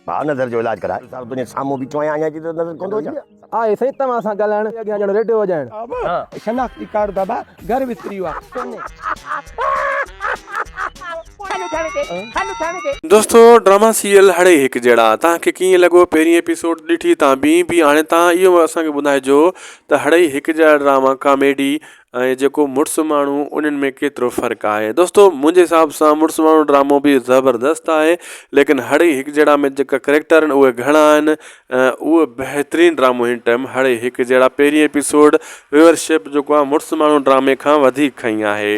भाव नज़र जो इलाज करा साहब तुझे साम्हूं बीठो आहियां अञा जी त नज़र कोन थो अचे आए सही तव्हां सां ॻाल्हाइण अॻियां ॼण रेडियो वॼाइण शनाख्ती कार्ड बाबा घर विसरी वियो आहे दोस्तों ड्रामा सीरियल हड़े हिकु जहिड़ा तव्हांखे कीअं लॻो पहिरीं एपिसोड ॾिठी तव्हां बि हाणे तव्हां इहो असांखे ॿुधाइजो त हड़े हिकु जहिड़ा ड्रामा कॉमेडी ऐं जेको मुड़ुसु माण्हू उन्हनि में केतिरो फ़र्क़ु आहे दोस्तों मुंहिंजे हिसाब सां मुड़ुसु माण्हू ड्रामो बि ज़बरदस्तु आहे लेकिन हड़े हिकु जहिड़ा में जेका करेक्टर आहिनि उहे घणा आहिनि उहे बहितरीनु ड्रामो हिन टाइम हड़े हिकु जहिड़ा पहिरीं एपिसोड व्यूअरशिप जेको आहे मुड़ुसु माण्हू ड्रामे खां वधीक खई आहे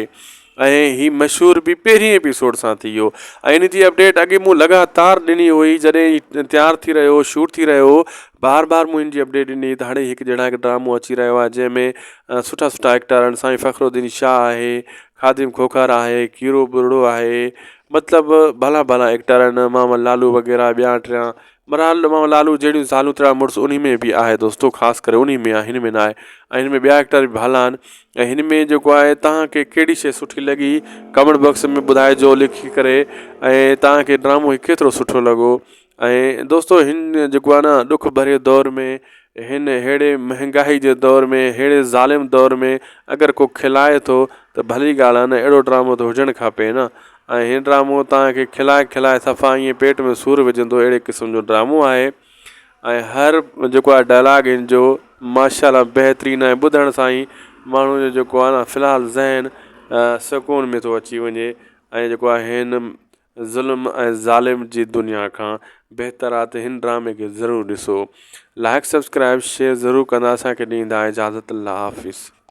ऐं ही मशहूरु बि पहिरीं एपिसोड सां थी वियो ऐं इन जी अपडेट अॻे मूं लगातार ॾिनी हुई जॾहिं तयारु थी रहियो शूट थी रहियो बार बार मूं हिन जी अपडेट ॾिनी त हाणे हिकु जहिड़ा हिकु ड्रामो अची रहियो आहे जंहिंमें सुठा सुठा एक्टर आहिनि साईं फ़खरुद्दीन शाह आहे ख़ादिम खोखर आहे कीरो बुरड़ो आहे मतिलबु भला भला एक्टर आहिनि मोहम्मद लालू वग़ैरह ॿिया टिया बहरहाल मोहम्मद लालू जहिड़ियूं ज़ालूं तिरा मुड़ुसु उन में बि आहे दोस्तो ख़ासि करे उन में आहे हिन में न आहे ऐं हिन में ॿिया एक्टर बि भला आहिनि ऐं हिन में जेको आहे तव्हांखे कहिड़ी शइ सुठी लॻी कमेंट बॉक्स में ॿुधाइजो लिखी करे ऐं तव्हांखे ड्रामो ही केतिरो सुठो लॻो ऐं दोस्तो हिन जेको आहे न ॾुख भरे दौर में हिन अहिड़े महांगाई जे दौर में अहिड़े ज़ालिम दौर में अगरि को खिलाए थो त भली ॻाल्हि आहे न अहिड़ो ड्रामो त हुजणु खपे न ऐं हीउ ड्रामो तव्हांखे खिलाए खिलाए सफ़ा ईअं पेट में सूरु विझंदो अहिड़े क़िस्म जो ड्रामो आहे ऐं हर जेको आहे डायलॉग हिन जो माशाल्लाह बहितरीनु आहे ॿुधण सां ई माण्हू जो जेको आहे न फ़िलहालु ज़हन सुकून में थो अची वञे ऐं जेको आहे हिन ज़ुल्म ऐं ज़ालिम जी दुनिया खां बहितरु आहे त हिन ड्रामे खे ज़रूरु ॾिसो लाइक सब्सक्राइब शेयर ज़रूरु कंदा असांखे ॾींदा इजाज़त अल्लाह हाफ़िज़